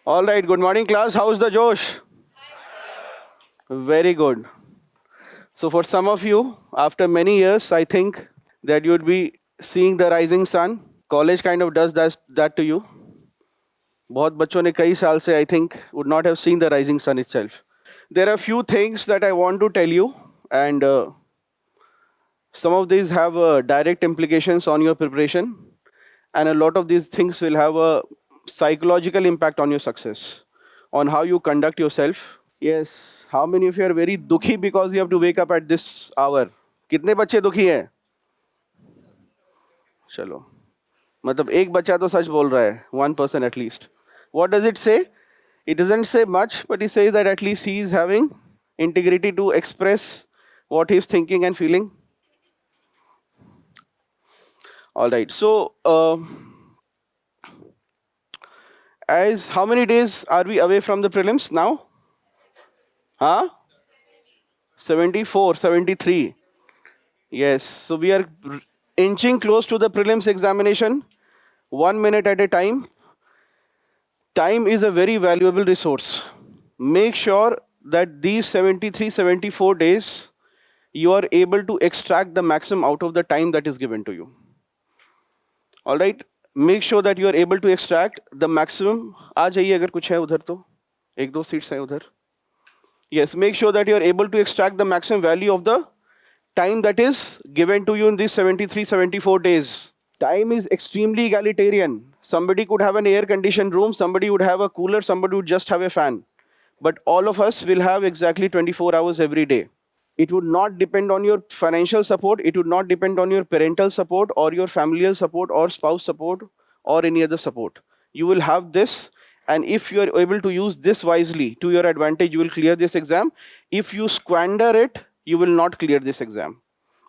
All right, good morning, class. How's the Josh? Very good. So, for some of you, after many years, I think that you'd be seeing the rising sun. College kind of does that to you. बहुत बच्चों ने कई साल से, I think, would not have seen the rising sun itself. There are few things that I want to tell you, and some of these have direct implications on your preparation, and a lot of these things will have a psychological impact on your success, on how you conduct yourself. Yes, how many of you are very dukhi because you have to wake up at this hour? कितने बच्चे दुखी हैं? चलो, मतलब एक बच्चा तो सच बोल रहा है, one person at least. What does it say? It doesn't say much, but it says that at least he is having integrity to express what he is thinking and feeling. All right. So, as how many days are we away from the prelims now? Huh? 74, 73. Yes. So we are inching close to the prelims examination, 1 minute at a time. Time is a very valuable resource. Make sure that these 73, 74 days, you are able to extract the maximum out of the time that is given to you. All right. Make sure that you are able to extract the maximum. आ जाइए अगर कुछ है उधर तो एक दो seats हैं उधर. Yes, make sure that you are able to extract the maximum value of the time that is given to you in these 73, 74 days. Time is extremely egalitarian. Somebody could have an air-conditioned room, somebody would have a cooler, somebody would just have a fan. But all of us will have exactly 24 hours every day. It would not depend on your financial support, it would not depend on your parental support or your familial support or spouse support or any other support. You will have this, and if you are able to use this wisely to your advantage, you will clear this exam. If you squander it, you will not clear this exam.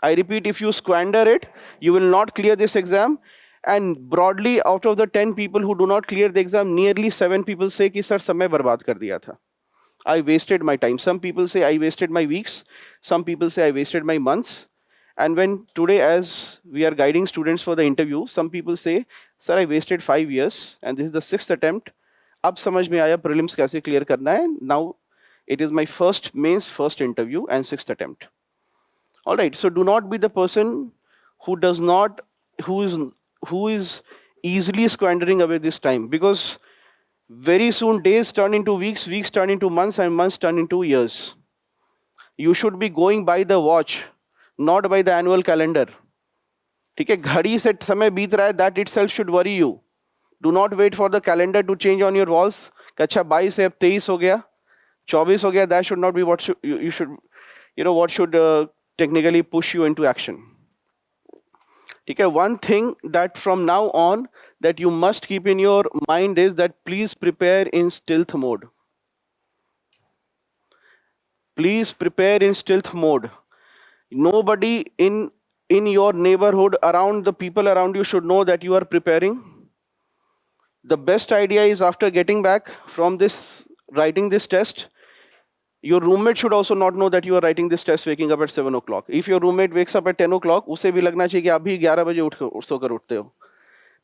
I repeat, if you squander it, you will not clear this exam. And broadly, out of the 10 people who do not clear the exam, nearly 7 people say कि sir समय बर्बाद कर दिया था. I wasted my time. Some people say I wasted my weeks. Some people say I wasted my months. And when today, as we are guiding students for the interview, some people say, sir, I wasted 5 years and this is the 6th attempt. अब समझ में आया prelims कैसे clear करना है. Now it is my first mains, first interview and 6th attempt. All right. So do not be the person who does not, who is easily squandering away this time, because very soon days turn into weeks, weeks turn into months, and months turn into years. You should be going by the watch, not by the annual calendar. ठीक है, घड़ी से समय बीत रहा है, that itself should worry you. Do not wait for the calendar to change on your walls. कि अच्छा 22 है अब 23 हो गया, 24 हो गया. That should not be what you should, what should technically push you into action. Okay, one thing that from now on that you must keep in your mind is that please prepare in stealth mode. Please prepare in stealth mode. Nobody in your neighborhood, around the people around you, should know that you are preparing. The best idea is after getting back from this, writing this test, your roommate should also not know that you are writing this test waking up at 7 o'clock. If your roommate wakes up at 10 o'clock, उसे भी लगना चाहिए कि आप भी 11 बजे सोकर उठते हो.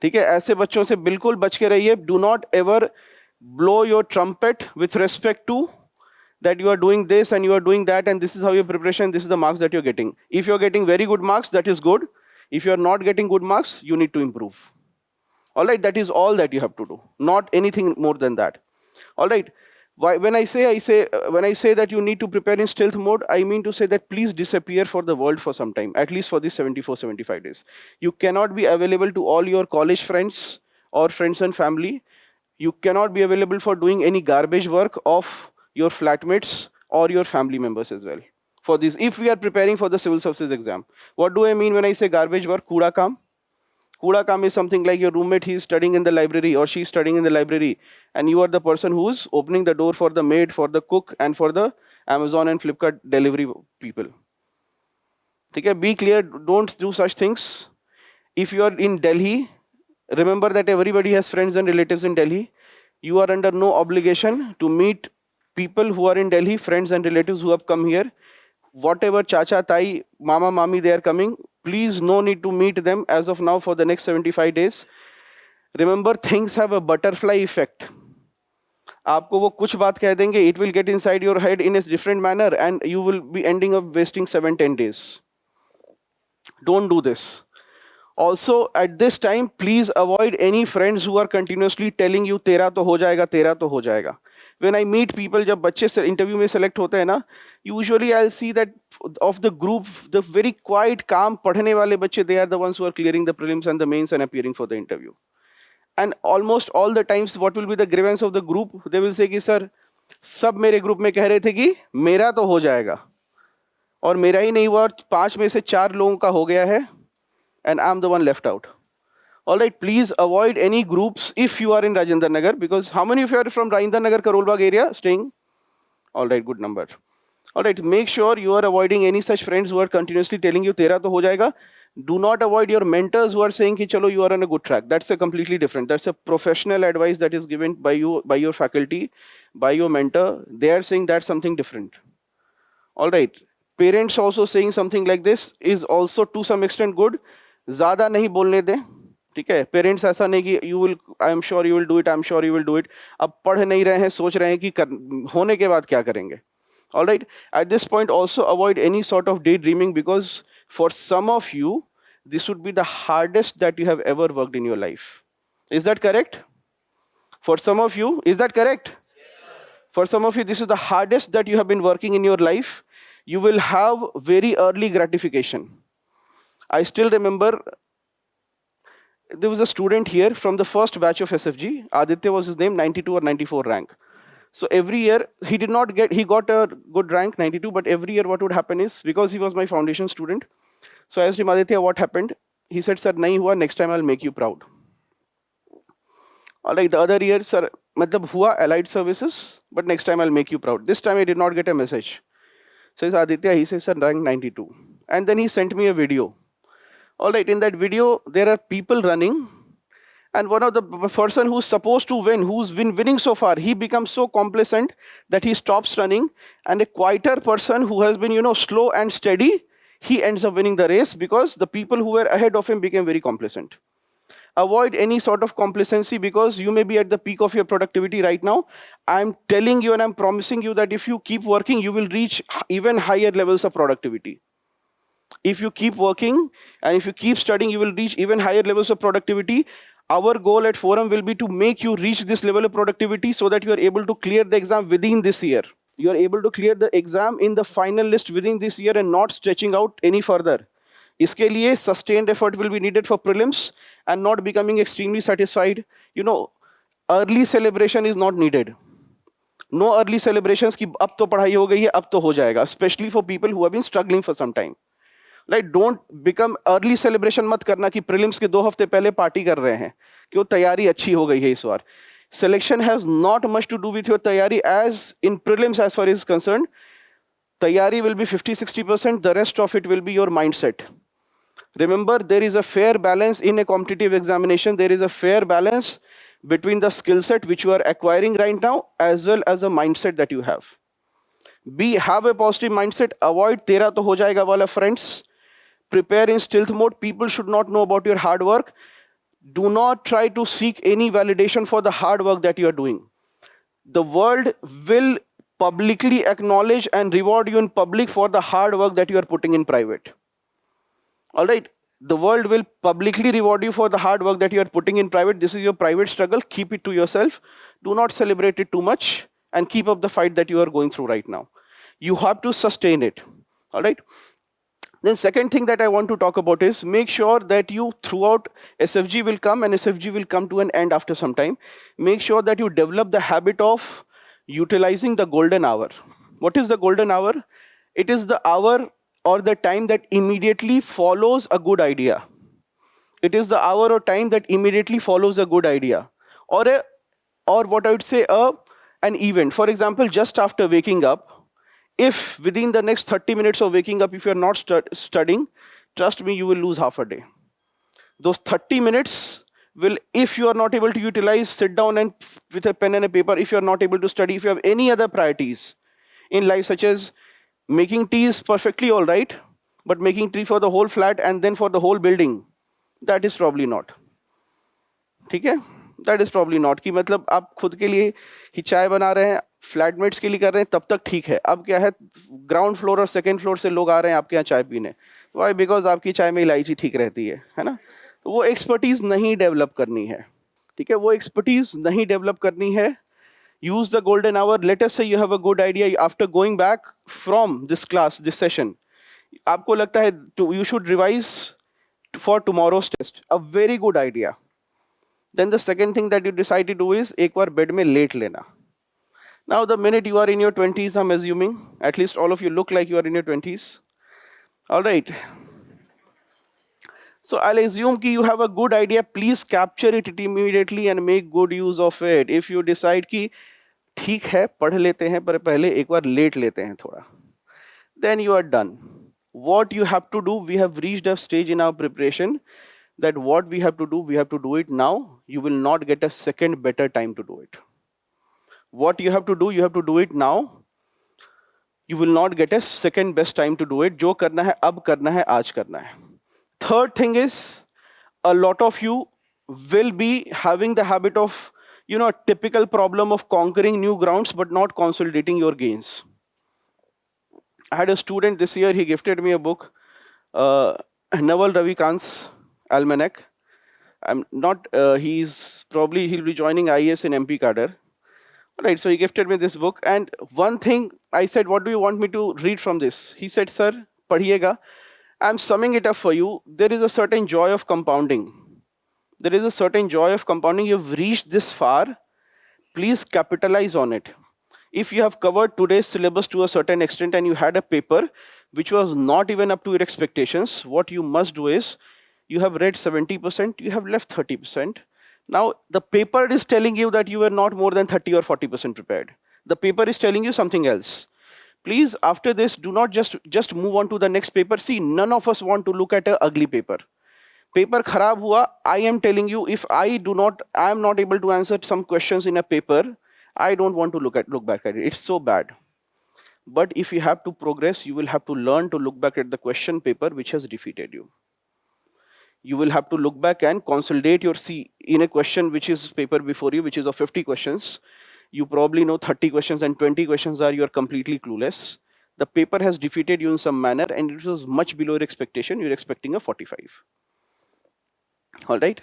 ठीक है, ऐसे बच्चों से बिल्कुल बच के रहिए. Do not ever blow your trumpet with respect to that you are doing this and you are doing that and this is how your preparation, this is the marks that you're getting. If you're getting very good marks, that is good. If you're not getting good marks, you need to improve. All right, that is all that you have to do, not anything more than that. All right. When I say that you need to prepare in stealth mode, I mean to say that please disappear for the world for some time, at least for these 74, 75 days. You cannot be available to all your college friends or friends and family. You cannot be available for doing any garbage work of your flatmates or your family members as well. For this, if we are preparing for the civil services exam, what do I mean when I say garbage work? Kuda kam. Kuda kam is something like your roommate, he is studying in the library or she is studying in the library, and you are the person who is opening the door for the maid, for the cook, and for the Amazon and Flipkart delivery people. Okay, be clear, don't do such things. If you are in Delhi, remember that everybody has friends and relatives in Delhi. You are under no obligation to meet people who are in Delhi, friends and relatives who have come here. Whatever chacha, tai, mama, mami, they are coming, please no need to meet them as of now for the next 75 days. Remember, things have a butterfly effect. आपको वो कुछ बात कह देंगे, it will get inside your head in a different manner and you will be ending up wasting 7-10 days. Don't do this. Also, at this time, please avoid any friends who are continuously telling you तेरा तो हो जाएगा, तेरा तो हो जाएगा. When I meet people, जब बच्चे इंटरव्यू में सेलेक्ट होते हैं ना, usually I'll see that of the group, the very quiet, calm पढ़ने वाले बच्चे, they are the ones who are clearing the prelims and the mains and appearing for the interview. And almost all the times, what will be the grievance of the group? They will say कि sir सब मेरे group में कह रहे थे कि मेरा तो हो जाएगा और मेरा ही नहीं हुआ, 5 में से 4 लोगों का हो गया है and I'm the one left out. All right, please avoid any groups if you are in Rajendra Nagar, because how many of you are from Rajendra Nagar, Karol Bagh area staying? All right, good number. All right, make sure you are avoiding any such friends who are continuously telling you tera to ho jayega. Do not avoid your mentors who are saying ki chalo you are on a good track. That's a completely different. That's a professional advice that is given by you, by your faculty, by your mentor. They are saying that's something different. All right, parents also saying something like this is also to some extent good. ज़्यादा नहीं बोलने दें, ठीक है. Parents ऐसा नहीं कि you will, I am sure you will do it, I am sure you will do it. अब पढ़ नहीं रहे हैं, सोच रहे हैं कि होने के बाद क्या करेंगे. All right, at this point also avoid any sort of daydreaming, because for some of you this would be the hardest that you have ever worked in your life. Is that correct? For some of you, is that correct? For some of you, this is the hardest that you have been working in your life. You will have very early gratification. I still remember there was a student here from the first batch of SFG. Aditya was his name, 92 or 94 rank. So every year he did not get, he got a good rank, 92, but every year what would happen is, because he was my foundation student, so I asked him, Aditya, what happened? He said, sir, nahi hua, next time I'll make you proud. Like the other year, sir, matlab hua allied services, but next time I'll make you proud. This time I did not get a message. Says Aditya, he says, sir, rank 92. And then he sent me a video. All right, in that video, there are people running, and one of the person who's supposed to win, who's been winning so far, he becomes so complacent that he stops running, and a quieter person who has been, slow and steady, he ends up winning the race because the people who were ahead of him became very complacent. Avoid any sort of complacency, because you may be at the peak of your productivity right now. I'm telling you and I'm promising you that if you keep working, you will reach even higher levels of productivity. If you keep working and if you keep studying, you will reach even higher levels of productivity. Our goal at Forum will be to make you reach this level of productivity so that you are able to clear the exam within this year. You are able to clear the exam in the final list within this year and not stretching out any further. इसके लिए sustained effort will be needed for prelims and not becoming extremely satisfied. Early celebration is not needed. No early celebrations कि अब तो पढ़ाई हो गई है, अब तो हो जाएगा. Especially for people who have been struggling for some time. Right, don't become early celebration मत करना कि prelims के 2 हफ्ते पहले पार्टी कर रहे हैं, क्यों तैयारी अच्छी हो गई है इस बार. Selection has not much to do with your tayari, as in prelims as far as is concerned. Tayari will be 50-60%, the rest of it will be your mindset. Remember, there is a fair balance in a competitive examination. There is a fair balance between the skill set which you are acquiring right now as well as the mindset that you have. Have a positive mindset. Avoid tera to ho jayega wala friends. Prepare in stealth mode. People should not know about your hard work. Do not try to seek any validation for the hard work that you are doing. The world will publicly acknowledge and reward you in public for the hard work that you are putting in private. All right, the world will publicly reward you for the hard work that you are putting in private. This is your private struggle. Keep it to yourself. Do not celebrate it too much and keep up the fight that you are going through right now. You have to sustain it. All right. Then second thing that I want to talk about is make sure that you throughout SFG will come and SFG will come to an end after some time. Make sure that you develop the habit of utilizing the golden hour. What is the golden hour? It is the hour or the time that immediately follows a good idea. It is the hour or time that immediately follows a good idea. Or what I would say, an event. For example, just after waking up, if within the next 30 minutes of waking up, if you're not studying, trust me, you will lose half a day. Those 30 minutes will, if you are not able to utilize, sit down and with a pen and a paper, if you're not able to study, if you have any other priorities in life, such as making tea is perfectly all right, but making tea for the whole flat and then for the whole building, that is probably not. Okay? That is probably not कि मतलब आप खुद के लिए ही चाय बना रहे हैं, फ्लैटमेट्स के लिए कर रहे हैं, तब तक ठीक है. अब क्या है, ग्राउंड फ्लोर और सेकंड फ्लोर से लोग आ रहे हैं आपके यहाँ चाय पीने. वाई? बिकॉज आपकी चाय में इलायची ठीक रहती है ना. तो वो एक्सपर्टीज नहीं डेवलप करनी है. ठीक है, वो एक्सपर्टीज नहीं डेवलप करनी है. use the golden hour. Let us say you have a good idea after going back from this class, this session. आपको लगता है you should revise for tomorrow's test. A very good idea. Then the second thing that you decide to do is एक बार bed में late लेना. Now the minute you are in your 20s, I'm assuming, at least all of you look like you are in your 20s. All right. So I'll assume कि you have a good idea. Please capture it immediately and make good use of it. If you decide कि ठीक है पढ़ लेते हैं पर पहले एक बार लेट लेते हैं थोड़ा, then you are done. What you have to do, we have reached a stage in our preparation that what we have to do it now. You will not get a second better time to do it. What you have to do it now. You will not get a second best time to do it. जो करना है अब करना है, आज करना है. Third thing is, a lot of you will be having the habit of, a typical problem of conquering new grounds but not consolidating your gains. I had a student this year, he gifted me a book, Naval Ravikant's Almanac. He'll be joining IAS in MP cadre. Right, so he gifted me this book, and one thing I said, what do you want me to read from this? He said, sir, padhiyega. I'm summing it up for you. There is a certain joy of compounding. You've reached this far. Please capitalize on it. If you have covered today's syllabus to a certain extent and you had a paper which was not even up to your expectations, what you must do is, you have read 70%, you have left 30%. Now, the paper is telling you that you were not more than 30 or 40% prepared. The paper is telling you something else. Please, after this, do not just move on to the next paper. See, none of us want to look at an ugly paper. Paper kharab hua, I am telling you, if I am not able to answer some questions in a paper, I don't want to look back at it. It's so bad. But if you have to progress, you will have to learn to look back at the question paper which has defeated you. You will have to look back and consolidate your in a question which is paper before you, which is of 50 questions. You probably know 30 questions and 20 questions are you are completely clueless. The paper has defeated you in some manner and it was much below your expectation. You're expecting a 45. All right.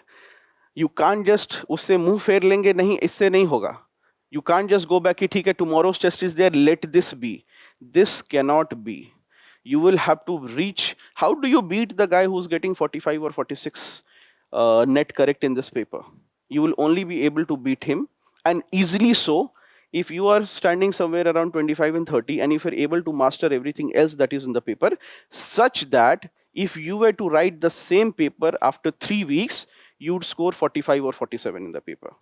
You can't just usse muh pher lenge, nahi, isse nahi hoga. You can't just go back, theek hai, tomorrow's test is there, let this be. This cannot be. You will have to reach. How do you beat the guy who's getting 45 or 46 net correct in this paper? You will only be able to beat him, and easily so, if you are standing somewhere around 25 and 30, and if you're able to master everything else that is in the paper, such that if you were to write the same paper after 3 weeks, you'd score 45 or 47 in the paper.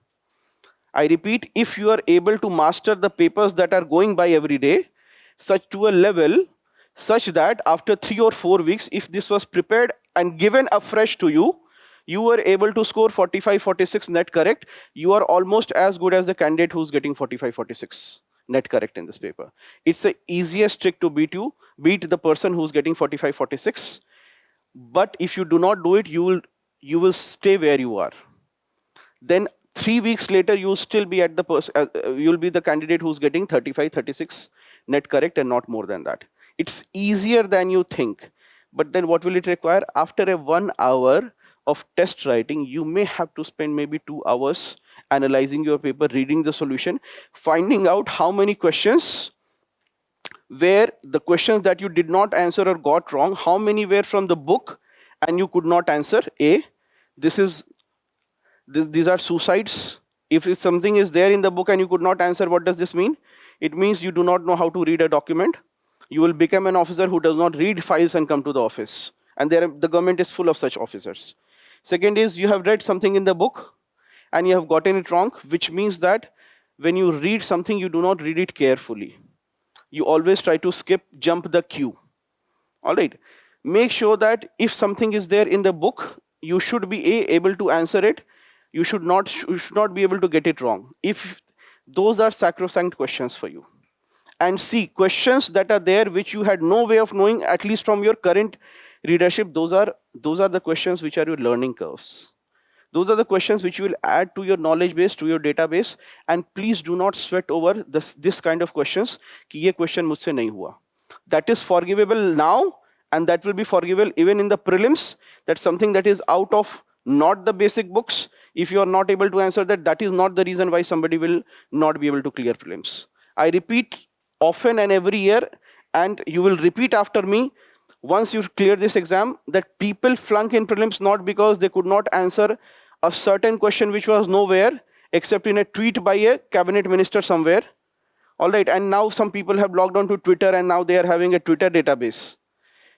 I repeat, if you are able to master the papers that are going by every day, such to a level, such that after 3 or 4 weeks, if this was prepared and given afresh to you, you were able to score 45, 46 net correct, you are almost as good as the candidate who's getting 45, 46 net correct in this paper. It's the easiest trick to beat the person who's getting 45, 46. But if you do not do it, you will stay where you are. Then 3 weeks later, you'll still be at you'll be the candidate who's getting 35, 36 net correct and not more than that. It's easier than you think. But then what will it require? After a 1 hour of test writing, you may have to spend maybe 2 hours analyzing your paper, reading the solution, finding out how many questions where the questions that you did not answer or got wrong, how many were from the book and you could not answer. These are suicides. If something is there in the book and you could not answer, what does this mean? It means you do not know how to read a document. You will become an officer who does not read files and come to the office. And the government is full of such officers. Second is, you have read something in the book and you have gotten it wrong, which means that when you read something, you do not read it carefully. You always try to jump the queue. All right. Make sure that if something is there in the book, you should be able to answer it. You should not be able to get it wrong. If those are sacrosanct questions for you. And see, questions that are there which you had no way of knowing, at least from your current readership, those are the questions which are your learning curves. Those are the questions which you will add to your knowledge base, to your database, and please do not sweat over this kind of questions कि ये question मुझसे नहीं हुआ. That is forgivable now, and that will be forgivable even in the prelims. That's something that is out of not the basic books. If you are not able to answer that, that is not the reason why somebody will not be able to clear prelims. I repeat often and every year, and you will repeat after me once you clear this exam, that people flunk in prelims not because they could not answer a certain question which was nowhere except in a tweet by a cabinet minister somewhere. All right, and now some people have logged on to Twitter and now they are having a Twitter database.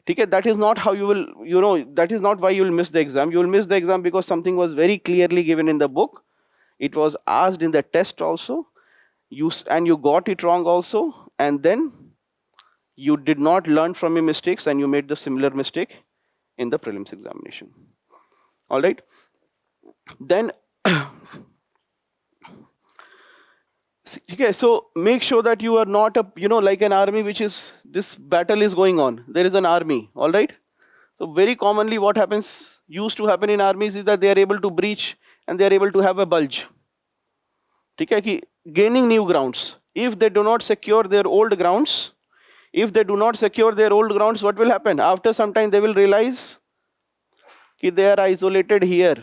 Okay, that is not how you will, that is not why you will miss the exam. You will miss the exam because something was very clearly given in the book. It was asked in the test also. And you got it wrong also. And then you did not learn from your mistakes and you made the similar mistake in the prelims examination. All right. Then, okay, so make sure that you are not like an army which is, this battle is going on. There is an army, all right? So very commonly what used to happen in armies is that they are able to breach and they are able to have a bulge. Okay, gaining new grounds. If they do not secure their old grounds, what will happen? After some time, they will realize that they are isolated here.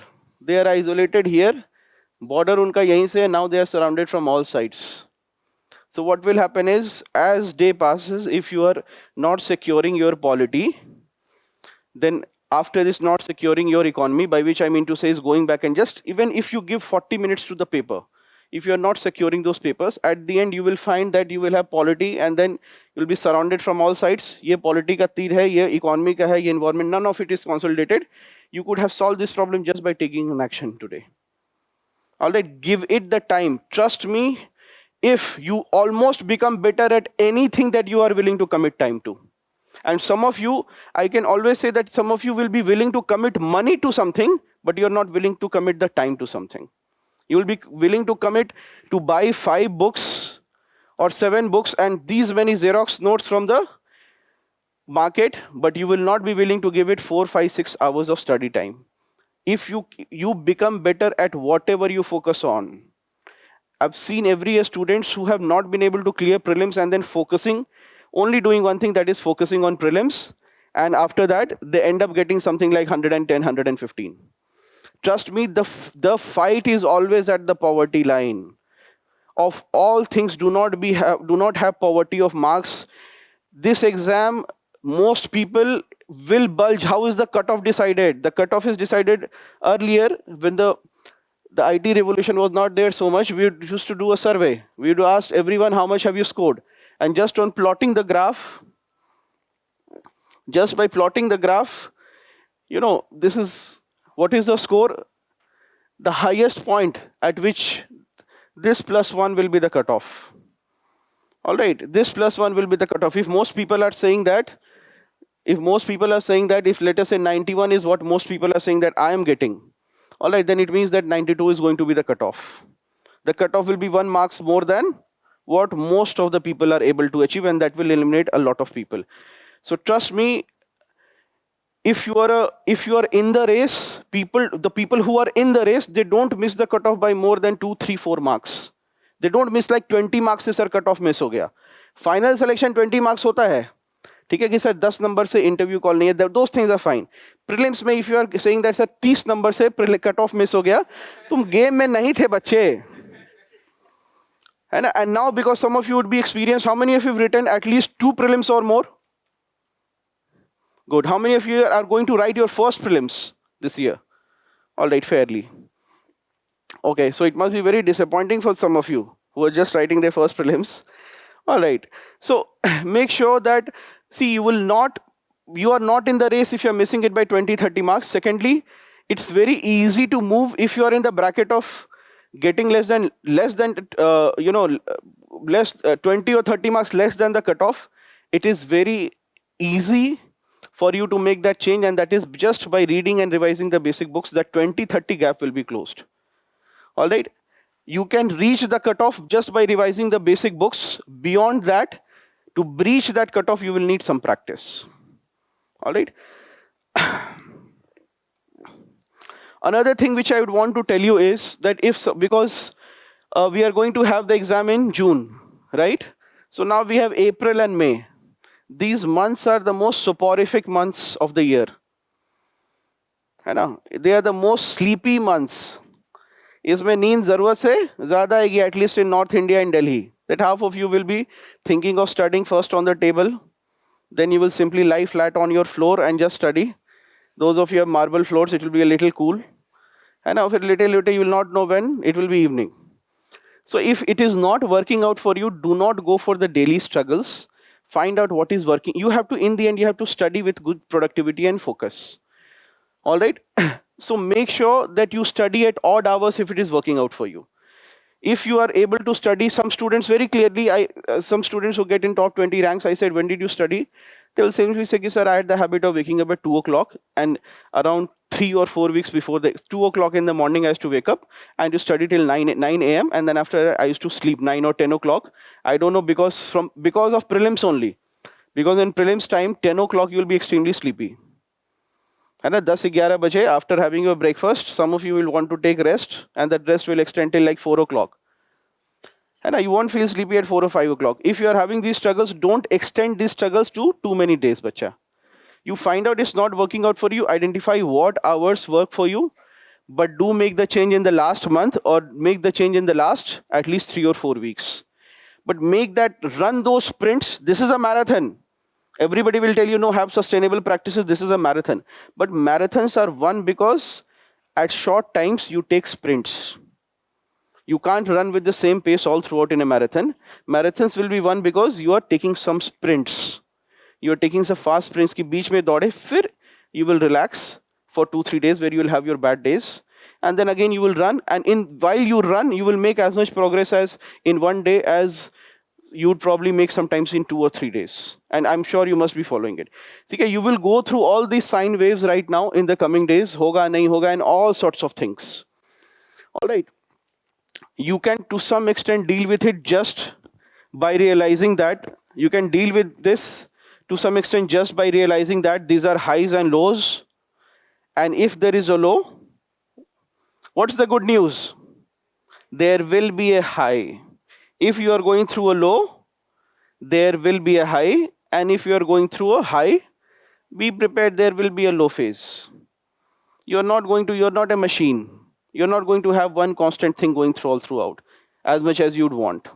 Border unka yahin se, now they are surrounded from all sides. So what will happen is, as day passes, if you are not securing your polity, then after this not securing your economy, by which I mean to say is going back and just, even if you give 40 minutes to the paper, if you are not securing those papers, at the end you will find that you will have polity and then you will be surrounded from all sides. Ye polity ka tir hai, ye economy ka hai, ye environment, none of it is consolidated. You could have solved this problem just by taking an action today. All right, give it the time. Trust me, if you almost become better at anything that you are willing to commit time to. And some of you, I can always say that some of you will be willing to commit money to something, but you're not willing to commit the time to something. You will be willing to commit to buy 5 books or 7 books and these many Xerox notes from the market, but you will not be willing to give it 4, 5, 6 hours of study time. If you become better at whatever you focus on. I've seen every year students who have not been able to clear prelims and then only doing one thing, that is focusing on prelims. And after that, they end up getting something like 110, 115. Trust me, the fight is always at the poverty line. Of all things, do not have poverty of marks. This exam, most people will bulge. How is the cutoff decided? The cutoff is decided earlier when the IT revolution was not there so much. We used to do a survey. We would ask everyone, how much have you scored? And just on plotting the graph, just by plotting the graph, this is what is the score? The highest point at which this +1 will be the cutoff. All right, this +1 will be the cutoff. If most people are saying that, if let us say 91 is what most people are saying that I am getting, all right, then it means that 92 is going to be the cutoff. The cutoff will be 1 marks more than what most of the people are able to achieve, and that will eliminate a lot of people. So trust me, if you are in the race, the people who are in the race, they don't miss the cutoff by more than 2, 3, 4 marks. They don't miss like 20 marks से sir cut off miss हो गया. Final selection 20 marks होता है, ठीक है कि sir 10 number से interview call नहीं है, those things are fine. Prelims में if you are saying that sir 30 number से कट ऑफ मिस हो गया, तुम गेम में नहीं थे बच्चे, है ना. And now because some of you would be experience, how many of you have written at least 2 prelims और more? Good. How many of you are going to write your first prelims this year? All right, fairly. Okay, so it must be very disappointing for some of you who are just writing their first prelims. All right. So make sure that, see, you are not in the race if you're missing it by 20, 30 marks. Secondly, it's very easy to move if you are in the bracket of getting less than 20 or 30 marks less than the cutoff. It is very easy for you to make that change, and that is just by reading and revising the basic books. That 20-30 gap will be closed. All right, you can reach the cutoff just by revising the basic books. Beyond that, to breach that cutoff, you will need some practice. All right. Another thing which I would want to tell you is that because we are going to have the exam in June, right? So now we have April and May. These months are the most soporific months of the year. They are the most sleepy months. इसमें नींद जरूरत से ज्यादा आएगी, at least in North India and Delhi. That half of you will be thinking of studying first on the table, then you will simply lie flat on your floor and just study. Those of you have marble floors, it will be a little cool. And after a little later, you will not know when it will be evening. So if it is not working out for you, do not go for the daily struggles. Find out what is working. You have to, in the end, you have to study with good productivity and focus. All right. So make sure that you study at odd hours if it is working out for you. If you are able to study, some students very clearly, some students who get in top 20 ranks, I said, when did you study? They will simply say, sir, I had the habit of waking up at 2 o'clock, and around 3 or 4 weeks before the 2 o'clock in the morning, I used to wake up and to study till 9 a.m. And then after that, I used to sleep 9 or 10 o'clock. I don't know, because of prelims only. Because in prelims time, 10 o'clock, you will be extremely sleepy. And at 10-11 baje, after having your breakfast, some of you will want to take rest, and that rest will extend till like 4 o'clock. And you won't feel sleepy at 4 or 5 o'clock. If you are having these struggles, don't extend these struggles to too many days, bacha. You find out it's not working out for you, identify what hours work for you, but do make the change in the last month, or make the change in the last at least 3 or 4 weeks. But make that, run those sprints. This is a marathon. Everybody will tell you, no, have sustainable practices. This is a marathon. But marathons are won because at short times you take sprints. You can't run with the same pace all throughout in a marathon. Marathons will be won because you are taking some sprints. You are taking some fast sprints ki beech mein daude, fir you will relax for 2-3 days where you will have your bad days. And then again you will run. And while you run, you will make as much progress as in one day as you would probably make sometimes in 2 or 3 days. And I'm sure you must be following it. Okay, you will go through all these sine waves right now in the coming days. Hoga, nahi hoga, and all sorts of things. All right. You can to some extent deal with it just by realizing that you can deal with this to some extent just by realizing that these are highs and lows. And if there is a low, what's the good news? There will be a high. If you are going through a low, there will be a high. And if you are going through a high, be prepared, there will be a low phase. You're not a machine. You're not going to have one constant thing going throughout as much as you'd want.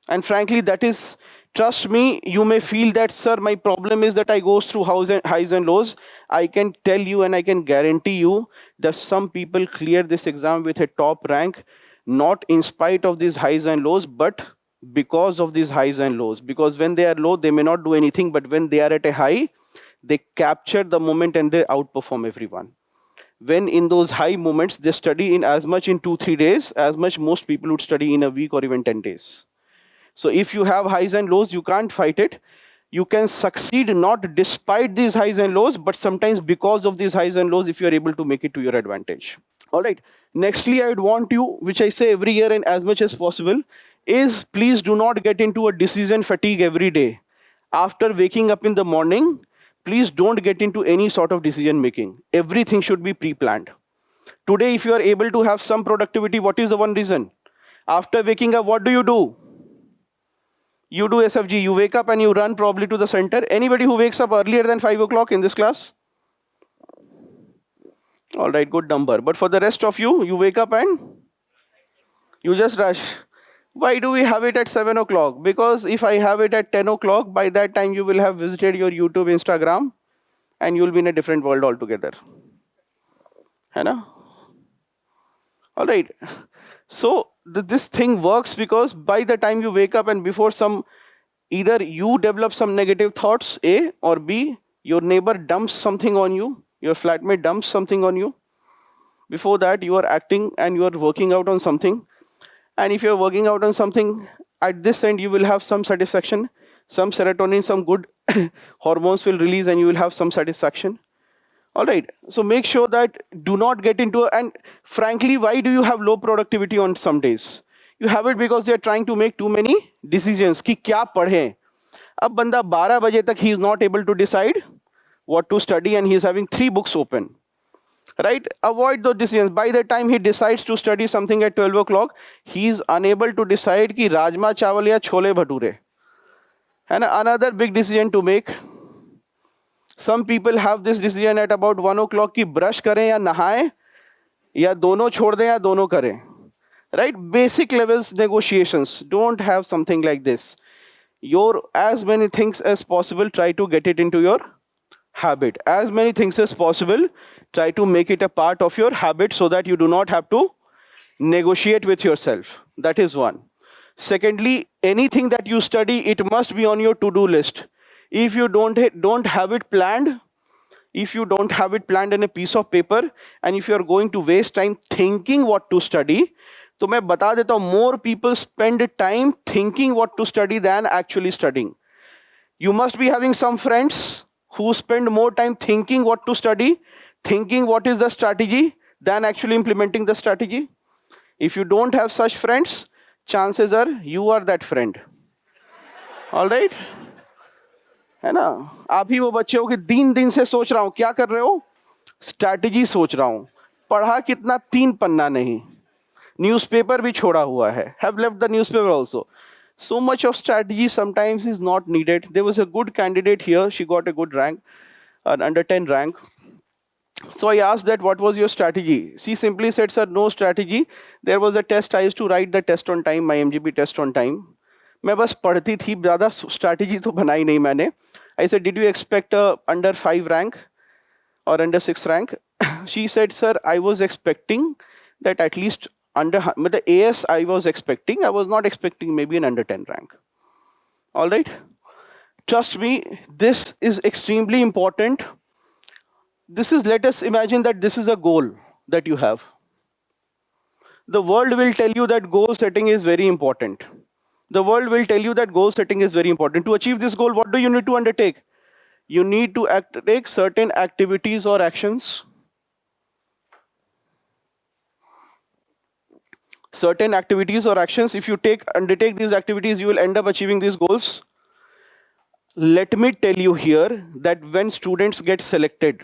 And frankly, that is, trust me, you may feel that, sir, my problem is that I go through highs and lows. I can tell you and I can guarantee you that some people clear this exam with a top rank, not in spite of these highs and lows, but because of these highs and lows. Because when they are low, they may not do anything, but when they are at a high, they capture the moment and they outperform everyone. When in those high moments, they study in as much in 2-3 days, as much most people would study in a week or even 10 days. So if you have highs and lows, you can't fight it. You can succeed not despite these highs and lows, but sometimes because of these highs and lows, if you are able to make it to your advantage. All right. Nextly, I would want you, which I say every year and as much as possible, is please do not get into a decision fatigue every day. After waking up in the morning, please don't get into any sort of decision making. Everything should be pre-planned. Today, if you are able to have some productivity, what is the one reason? After waking up, what do? You do SFG. You wake up and you run probably to the center. Anybody who wakes up earlier than 5 o'clock in this class? All right, good number. But for the rest of you, you wake up and you just rush. Why do we have it at 7 o'clock? Because if I have it at 10 o'clock, by that time you will have visited your YouTube, Instagram, and you will be in a different world altogether. All right. So this thing works because by the time you wake up and before either you develop some negative thoughts, A, or B, your neighbor dumps something on you, your flatmate dumps something on you. Before that, you are acting and you are working out on something. And if you're working out on something, at this end, you will have some satisfaction, some serotonin, some good hormones will release and you will have some satisfaction. All right. So make sure that do not get into, and frankly, why do you have low productivity on some days? You have it because they're trying to make too many decisions. Ki kya padhe? Ab banda 12 baje tak he is not able to decide what to study and he is having 3 books open. right? Avoid those decisions. By the time he decides to study something at 12 o'clock, he is unable to decide ki rajma chawal ya chole bhature. And another big decision to make. Some people have this decision at about 1 o'clock ki brush kare ya nahaye, या दोनों छोड़ दें या दोनों करें, right? Basic levels negotiations. Don't have something like this. Your as many things as possible, try to get it into your habit. As many things as possible, try to make it a part of your habit so that you do not have to negotiate with yourself. That is one. Secondly, anything that you study, it must be on your to-do list. If you don't have it planned, if you don't have it planned in a piece of paper, and if you are going to waste time thinking what to study, तो मैं बता देता हूँ, more people spend time thinking what to study than actually studying. You must be having some friends who spend more time thinking what to study, thinking what is the strategy, than actually implementing the strategy. If you don't have such friends, chances are you are that friend. All right? है ना? आप ही वो बच्चे हो कि 3 दिन से सोच रहा हूं. क्या कर रहे हो? स्ट्रैटेजी सोच रहा हूं. पढ़ा कितना? 3 पन्ना नहीं. न्यूज़पेपर भी छोड़ा हुआ है. Have left the newspaper also. So much of strategy sometimes is not needed. There was a good candidate here. She got a good rank, an under 10 rank. So I asked that, what was your strategy? She simply said, sir, no strategy. There was a test. I used to write the test on time, my MGP test on time. मैं बस पढ़ती थी, ज़्यादा strategy तो बनाई नहीं मैंने. I said, did you expect a under 5 rank or under 6 rank? She said, sir, I was expecting that at least under the AS I was expecting. I was not expecting maybe an under 10 rank. All right? Trust me, this is extremely important. This is, let us imagine that this is a goal that you have. The world will tell you that goal setting is very important. The world will tell you that goal setting is very important. To achieve this goal, what do you need to undertake? You need to take certain activities or actions. Certain activities or actions. If you undertake these activities, you will end up achieving these goals. Let me tell you here that when students get selected,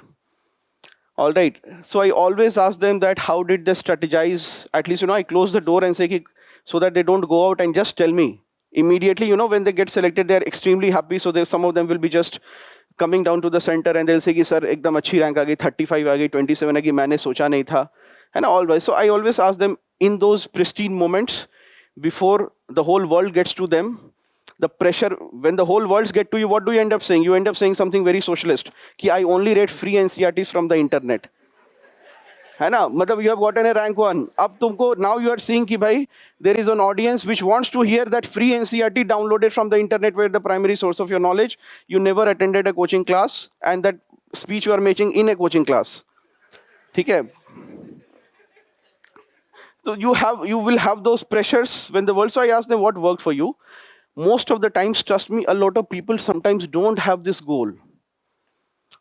all right, so I always ask them that how did they strategize? At least, I close the door and say, so that they don't go out and just tell me. Immediately, when they get selected, they're extremely happy. So some of them will be just coming down to the center and they'll say, sir, ekdam achhi rank aa gayi, 35 aa gayi, 27 aa gayi, maine socha nahi tha. And always, so I always ask them in those pristine moments, before the whole world gets to them, the pressure, when the whole world gets to you, what do you end up saying? You end up saying something very socialist. Ki I only read free NCRTs from the internet. है ना? मतलब you have gotten a rank 1. अब तुमको now you are seeing कि भाई there is an audience which wants to hear that free NCRT downloaded from the internet where the primary source of your knowledge. You never attended a coaching class and that speech you are making in a coaching class. ठीक है? So you will have those pressures when the world. So I ask them what worked for you. Most of the times, trust me, a lot of people sometimes don't have this goal.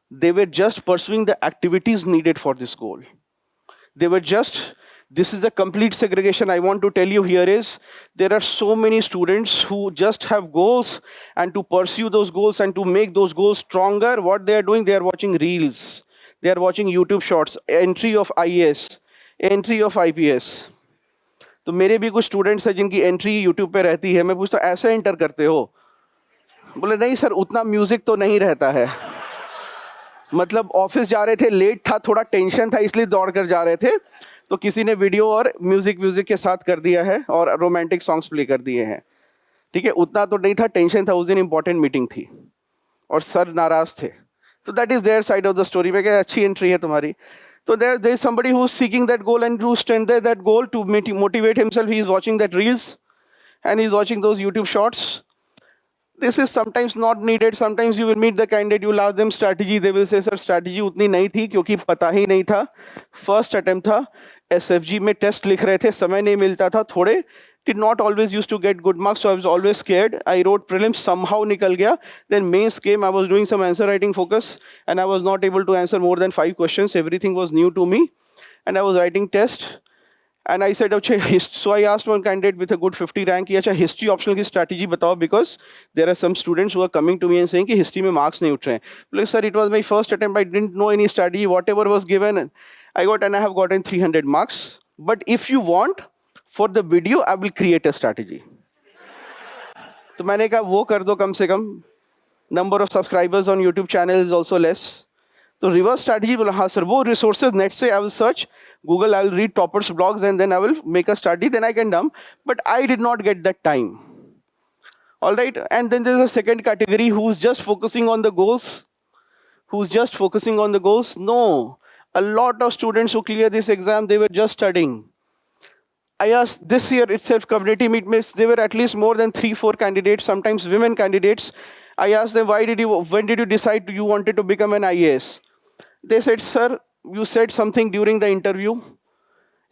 They were just pursuing the activities needed for this goal. They were just, this is the complete segregation I want to tell you here is, there are so many students who just have goals, and to pursue those goals and to make those goals stronger, what they are doing, they are watching reels. They are watching YouTube shorts, entry of IAS, entry of IPS. तो मेरे भी कुछ students हैं जिनकी entry YouTube पे रहती है. मैं पूछता हूँ ऐसे एंटर करते हो? बोले नहीं सर, उतना म्यूजिक तो नहीं रहता है. मतलब ऑफिस जा रहे थे, लेट था, थोड़ा टेंशन था, इसलिए दौड़ कर जा रहे थे, तो किसी ने वीडियो और म्यूजिक के साथ कर दिया है और रोमांटिक सॉन्ग्स प्ले कर दिए हैं. ठीक है, उतना तो नहीं था, टेंशन था, उस दिन इंपॉर्टेंट मीटिंग थी और सर नाराज थे. तो that is their side of the story. में क्या अच्छी एंट्री है तुम्हारी. So there is somebody who is seeking that goal and to strengthen that goal, to motivate himself. He is watching that reels and he is watching those YouTube shorts. This is sometimes not needed. Sometimes you will meet the candidate, you will ask them strategy. They will say, sir, strategy उतनी नहीं थी क्योंकि पता ही नहीं था. First attempt था, SFG में test लिख रहे थे, समय नहीं मिलता था, थोड़े did not always used to get good marks, so I was always scared. I wrote prelims, somehow nikal gaya. Then mains came, I was doing some answer writing focus, and I was not able to answer more than 5 questions. Everything was new to me, and I was writing test. And I said, okay, so I asked one candidate with a good 50 rank, अच्छा history optional की strategy बताओ, because there are some students who are coming to me and saying कि history में marks नहीं उठ रहे हैं. Like, sir, it was my first attempt. I didn't know any strategy. Whatever was given, I got, and I have gotten 300 marks. But if you want, for the video, I will create a strategy. तो मैंने कहा वो कर दो कम से कम. Number of subscribers on YouTube channel is also less. तो reverse strategy बोला हाँ सर, वो रिसोर्सेज नेट से I will search Google, I will read toppers blogs and then I will make a strategy, then I can dumb, but I did not get that time. All right, and then there's a second category who's just focusing on the goals. Who's just focusing on the goals? No, a lot of students who clear this exam, they were just studying. I asked this year itself, community meet mates, there were at least more than 3-4 candidates, sometimes women candidates. I asked them, when did you decide you wanted to become an IAS? They said, sir, you said something during the interview.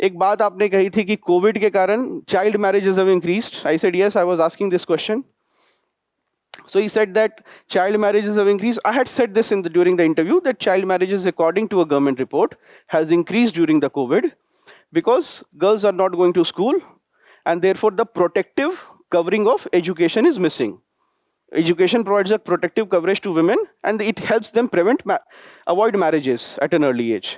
एक बात आपने कही थी कि Covid के कारण child marriages have increased. I said, yes, I was asking this question. So he said that child marriages have increased. I had said this during the interview, that child marriages, according to a government report, has increased during the COVID because girls are not going to school, and therefore the protective covering of education is missing. Education provides a protective coverage to women, and it helps them avoid marriages at an early age.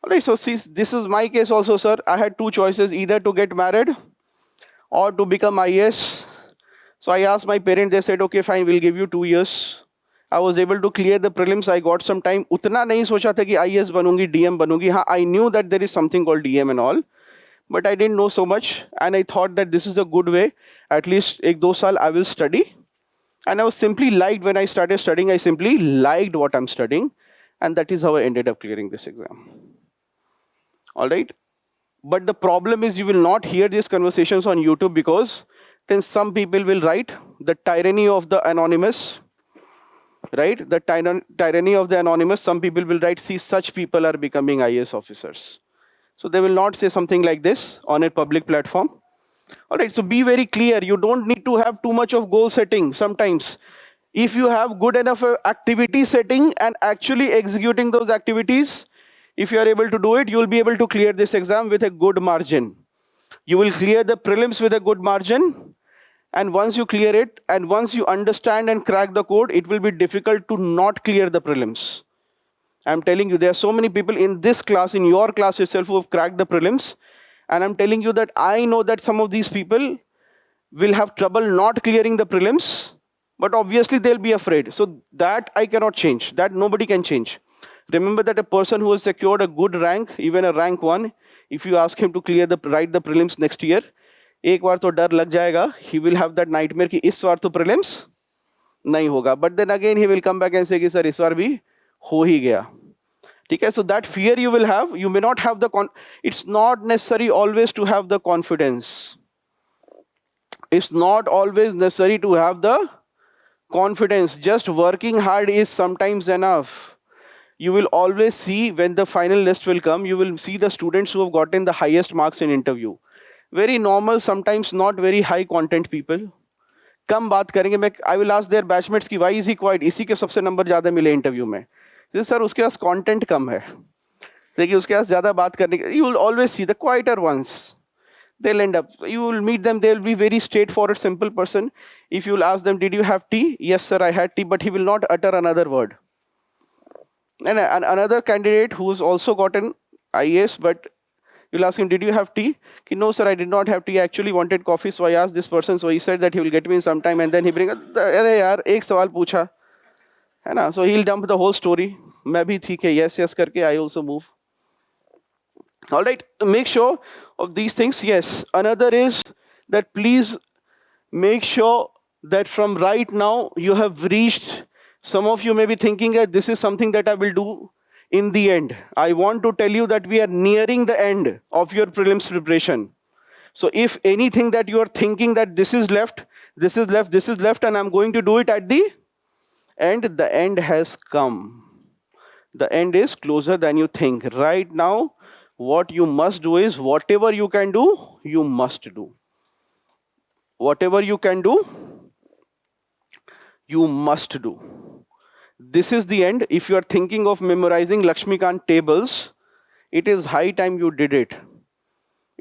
All right, so see, this is my case also, sir. I had two choices, either to get married or to become IAS. So I asked my parents, they said, okay, fine, we'll give you 2 years. I was able to clear the prelims, I got some time. उतना नहीं सोचा था कि IAS बनूंगी, DM बनूंगी. हाँ, I knew that there is something called DM and all, but I didn't know so much, and I thought that this is a good way. At least 1-2 साल I will study. And I was simply liked when I started studying, I simply liked what I'm studying. And that is how I ended up clearing this exam. All right. But the problem is you will not hear these conversations on YouTube, because then some people will write the tyranny of the anonymous, right? The tyranny of the anonymous. Some people will write, see, such people are becoming IAS officers. So they will not say something like this on a public platform. All right, so be very clear. You don't need to have too much of goal setting. Sometimes, if you have good enough activity setting and actually executing those activities, if you are able to do it, you will be able to clear this exam with a good margin. You will clear the prelims with a good margin. And once you clear it, and once you understand and crack the code, it will be difficult to not clear the prelims. I'm telling you, there are so many people in this class, in your class itself, who have cracked the prelims. And I'm telling you that I know that some of these people will have trouble not clearing the prelims, but obviously they'll be afraid. So that I cannot change. That nobody can change. Remember that a person who has secured a good rank, even a rank 1, if you ask him to write the prelims next year, एक बार तो डर लग जाएगा. He will have that nightmare कि इस बार तो prelims नहीं होगा. But then again he will come back and say कि सर इस बार भी हो ही गया. ठीक है, so that fear you will have, you may not have the it's not necessary always to have the confidence. It's not always necessary to have the confidence. Just working hard is sometimes enough. You will always see, when the final list will come, you will see the students who have gotten the highest marks in interview. Very normal, sometimes not very high content people. कम बात करेंगे. मैं I will ask their batchmates कि why is he quiet? इसी के सबसे number ज़्यादा मिले interview में. सर उसके पास कंटेंट कम है, देखिए उसके पास ज्यादा बात करने के. You will always see the quieter ones, they'll end up, you will meet them, they'll be very straightforward, simple person. If you will ask them, did you have tea? Yes sir, I had tea, but he will not utter another word. And another candidate who's also gotten IAS, but you'll ask him, did you have tea? No sir, I did not have tea, I actually wanted coffee, so I asked this person, so he said that he will get me in some time, and then he bring अरे यार एक सवाल पूछा है ना. So he'll dump the whole story. मैं भी ठीक है, yes yes करके I also move. All right, make sure of these things. Yes, another is that please make sure that from right now you have reached. Some of you may be thinking that this is something that I will do in the end. I want to tell you that we are nearing the end of your prelims preparation. So if anything that you are thinking that this is left, this is left, this is left, and I'm going to do it at the end, the end has come. The end is closer than you think. Right now, what you must do is, whatever you can do, you must do. Whatever you can do, you must do. This is the end. If you are thinking of memorizing Lakshmikant tables, it is high time you did it.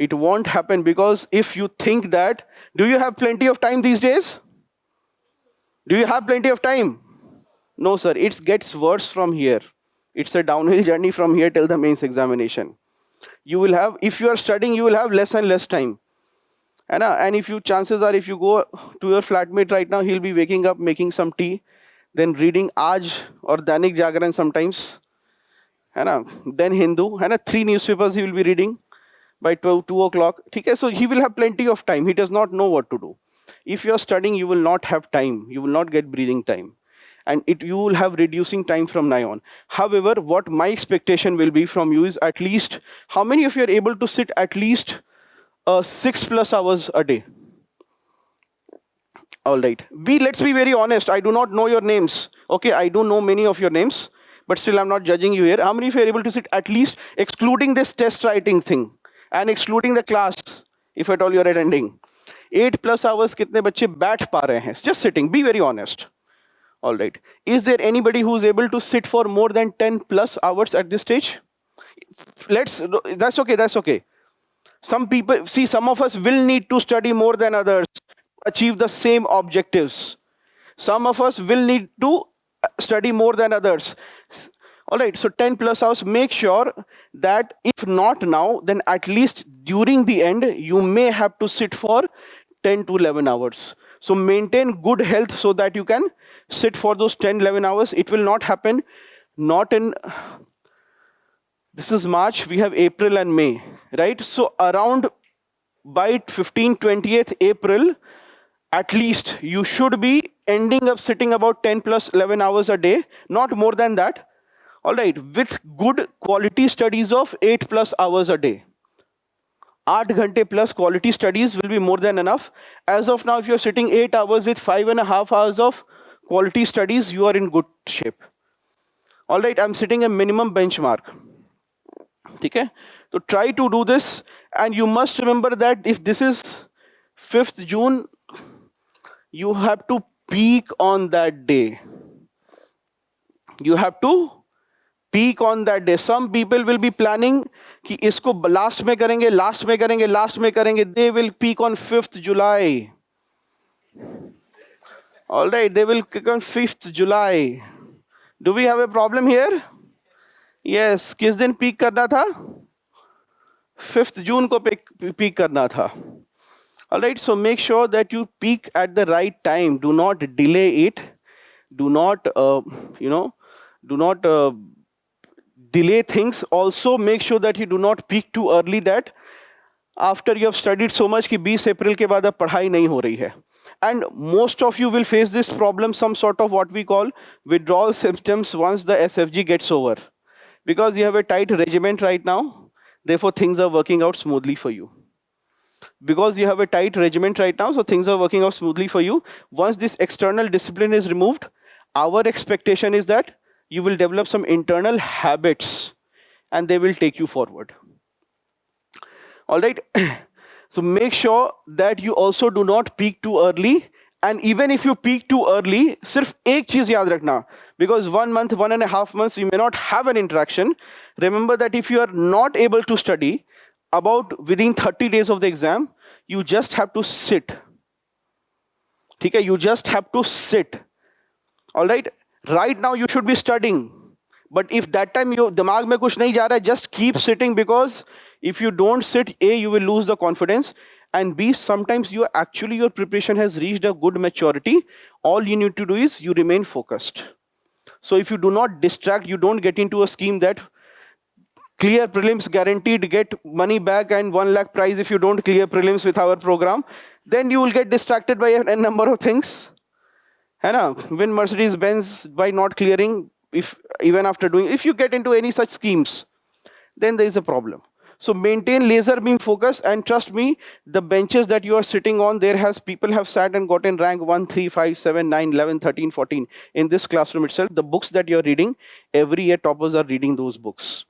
It won't happen, because if you think that, do you have plenty of time these days? Do you have plenty of time? No, sir. It gets worse from here. It's a downhill journey from here till the mains examination. You will have, if you are studying, you will have less and less time. And if you, chances are, if you go to your flatmate right now, he'll be waking up, making some tea, then reading Aaj or Dainik Jagran sometimes, then Hindu, 3 newspapers he will be reading by 2 o'clock. Okay, so he will have plenty of time. He does not know what to do. If you are studying, you will not have time. You will not get breathing time. And you will have reducing time from now on. However, what my expectation will be from you is, at least, how many of you are able to sit at least 6+ hours a day? All right. Let's be very honest. I do not know your names. Okay, I do know many of your names, but still I'm not judging you here. How many of you are able to sit at least, excluding this test writing thing and excluding the class, if at all you're attending, 8+ hours kitne bachche baith pa rahe hain, just sitting? Be very honest. All right. Is there anybody who's able to sit for more than 10+ hours at this stage? That's okay. That's okay. Some people, see, some of us will need to study more than others to achieve the same objectives. Some of us will need to study more than others. All right, so 10+ hours, make sure that if not now, then at least during the end, you may have to sit for 10 to 11 hours. So maintain good health so that you can sit for those 10, 11 hours. It will not happen, not in, this is March, we have April and May, right? So around by 15, 20th April, at least you should be ending up sitting about 10 plus 11 hours a day, not more than that. All right, with good quality studies of 8+ hours a day. 8 ghante plus quality studies will be more than enough. As of now, if you're sitting 8 hours with 5.5 hours of quality studies, you are in good shape. All right, I'm setting a minimum benchmark. Okay, so try to do this, and you must remember that if this is 5th June, you have to peak on that day. You have to peak on that day. Some people will be planning कि इसको last में करेंगे, last में करेंगे, last में करेंगे. They will peak on 5th July. All right, they will peak on 5th July. Do we have a problem here? Yes. किस दिन peak करना था? 5th June को peak करना था. All right, so make sure that you peak at the right time. Do not delay it. Do not, do not delay things. Also, make sure that you do not peak too early, that after you have studied so much कि 20 April के बाद अब पढ़ाई नहीं हो रही है. And most of you will face this problem, some sort of what we call withdrawal symptoms once the SFG gets over. Because you have a tight regiment right now, therefore things are working out smoothly for you. Because you have a tight regiment right now, so things are working out smoothly for you. Once this external discipline is removed, our expectation is that you will develop some internal habits and they will take you forward. All right. So make sure that you also do not peak too early. And even if you peak too early, सिर्फ एक चीज याद रखना, because 1 month, 1.5 months, you may not have an interaction. Remember that if you are not able to study, about within 30 days of the exam, you just have to sit. Okay, you just have to sit. All right. Right now you should be studying, but if that time your दिमाग में कुछ नहीं जा रहा है, just keep sitting, because if you don't sit, A, you will lose the confidence, and B, sometimes your preparation has reached a good maturity. All you need to do is you remain focused. So if you do not distract, you don't get into a scheme that clear prelims guaranteed, get money back and 1 lakh prize if you don't clear prelims with our program, then you will get distracted by a number of things. Win Mercedes-Benz by not clearing, even after doing, if you get into any such schemes, then there is a problem. So maintain laser beam focus, and trust me, the benches that you are sitting on, people have sat and gotten rank 1, 3, 5, 7, 9, 11, 13, 14 in this classroom itself. The books that you're reading, every year toppers are reading those books.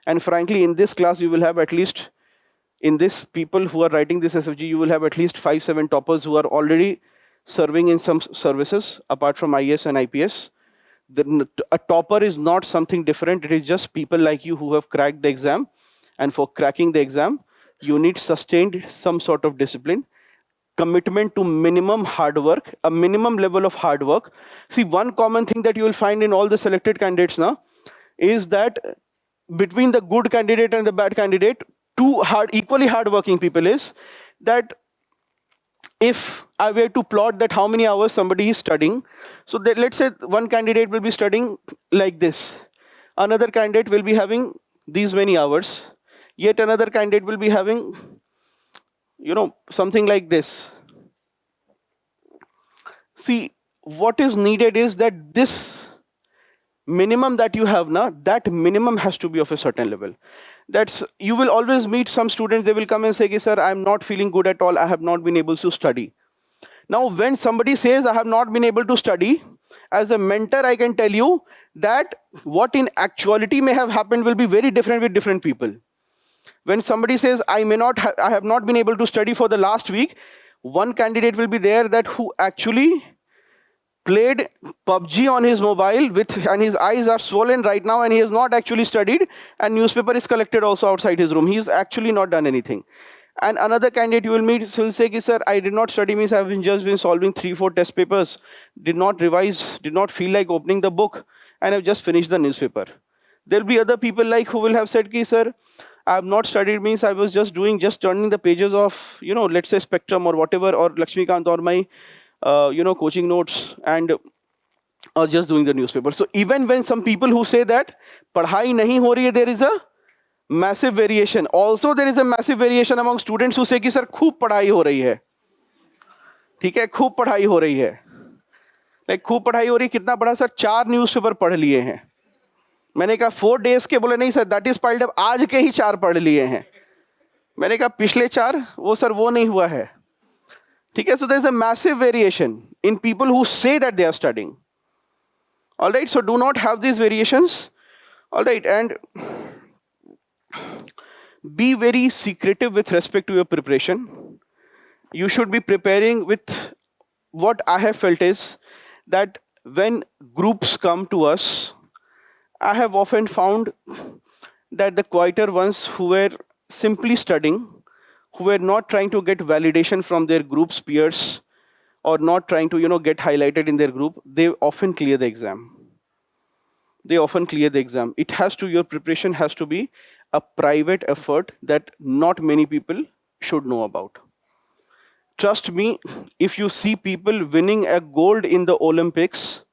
And frankly, in this class, you will have at least, in this people who are writing this SFG, you will have at least 5, 7 toppers who are already serving in some services apart from IAS and IPS. A topper is not something different. It is just people like you who have cracked the exam. And for cracking the exam, You need sustained some sort of discipline, commitment to minimum hard work, a minimum level of hard work. See, one common thing that you will find in all the selected candidates now is that between the good candidate and the bad candidate, equally hardworking people is that if I were to plot that how many hours somebody is studying, so that let's say one candidate will be studying like this, another candidate will be having these many hours, yet another candidate will be having, something like this. See, what is needed is that this minimum that you have now, that minimum has to be of a certain level. You will always meet some students, they will come and say, sir, I'm not feeling good at all, I have not been able to study. Now, when somebody says, I have not been able to study, as a mentor, I can tell you that what in actuality may have happened will be very different with different people. When somebody says, I have not been able to study for the last week, one candidate will be there that who actually played PUBG on his mobile and his eyes are swollen right now and he has not actually studied, and newspaper is collected also outside his room. He has actually not done anything. And another candidate you will meet will say, sir, I did not study, means I have just been solving 3-4 test papers, did not revise, did not feel like opening the book, and have just finished the newspaper. There will be other people like who will have said, sir, I have not studied, means I was just turning the pages of, let's say Spectrum or whatever, or Lakshmikant or my, coaching notes, and or just doing the newspaper. So even when some people who say that padhai nahi ho rahi hai, there is a massive variation. Also, there is a massive variation among students who say कि sir खूब पढ़ाई हो रही है, ठीक है, खूब पढ़ाई हो रही है. लाइक खूब पढ़ाई हो रही, कितना पढ़ा सर? 4 न्यूज़पेपर पढ़ लिए हैं. मैंने कहा 4 डेज के, बोले नहीं sir, that is piled up, आज के ही 4 पढ़ लिए हैं. मैंने कहा पिछले 4, वो सर वो नहीं हुआ है, ठीक है. So there is a massive variation in people who say that they are studying. All right, so do not have these variations. All right, and be very secretive with respect to your preparation. You should be preparing with what I have felt is that when groups come to us, I have often found that the quieter ones who were simply studying, who were not trying to get validation from their group's peers or not trying to get highlighted in their group, they often clear the exam. Your preparation has to be a private effort that not many people should know about. Trust me, if you see people winning a gold in the Olympics,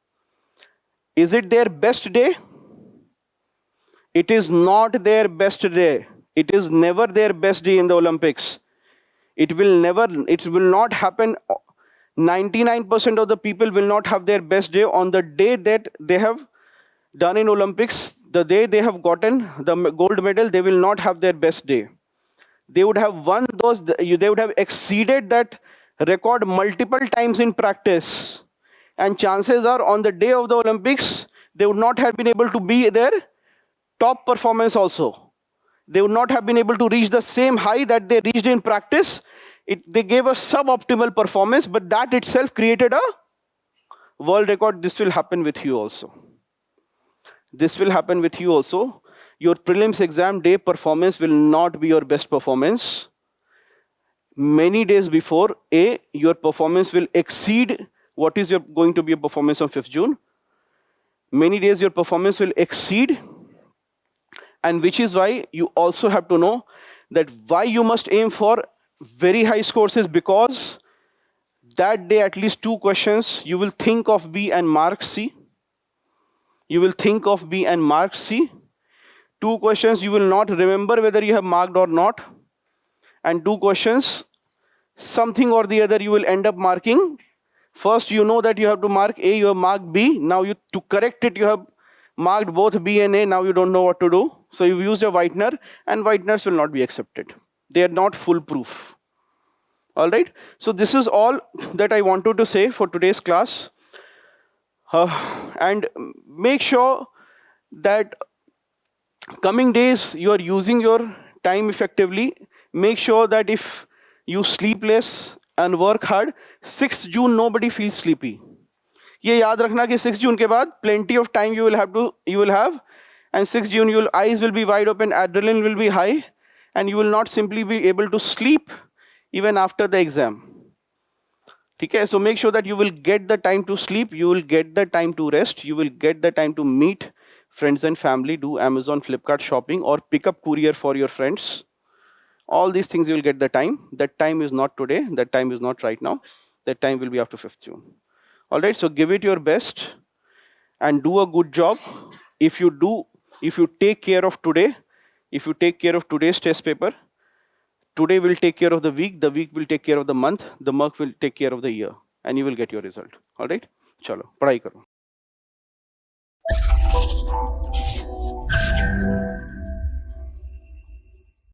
is it their best day? It is not their best day. It is never their best day in the Olympics. It will not happen. 99% of the people will not have their best day on the day that they have done in Olympics. The day they have gotten the gold medal, they will not have their best day. They would have won they would have exceeded that record multiple times in practice. And chances are on the day of the Olympics, they would not have been able to be their top performance also. They would not have been able to reach the same high that they reached in practice. They gave a suboptimal performance, but that itself created a world record. This will happen with you also. Your prelims exam day performance will not be your best performance. Many days before, your performance will exceed what is going to be a performance on 5th June. Many days your performance will exceed, and which is why you also have to know that why you must aim for very high scores is because that day at least 2 questions you will think of B and mark C. 2 questions you will not remember whether you have marked or not, and 2 questions something or the other you will end up marking. First you know that you have to mark A, you have marked B. Now to correct it, you have marked both B and A. Now you don't know what to do. So you use a whitener, and whiteners will not be accepted. They are not foolproof. All right. So this is all that I wanted to say for today's class. And make sure that coming days you are using your time effectively. Make sure that if you sleep less and work hard, 6th June nobody feels sleepy. ये याद रखना कि 6th June के बाद plenty of time you will have, and 6th June your eyes will be wide open, adrenaline will be high, and you will not simply be able to sleep even after the exam. Okay, so make sure that you will get the time to sleep, you will get the time to rest, you will get the time to meet friends and family, do Amazon, Flipkart shopping, or pick up courier for your friends. All these things you will get the time. That time is not today, that time is not right now. That time will be after 5th June. All right, so give it your best and do a good job. If you take care of today, if you take care of today's test paper, today will take care of the week will take care of the month will take care of the year, and you will get your result. All right, chalo, padhai karo.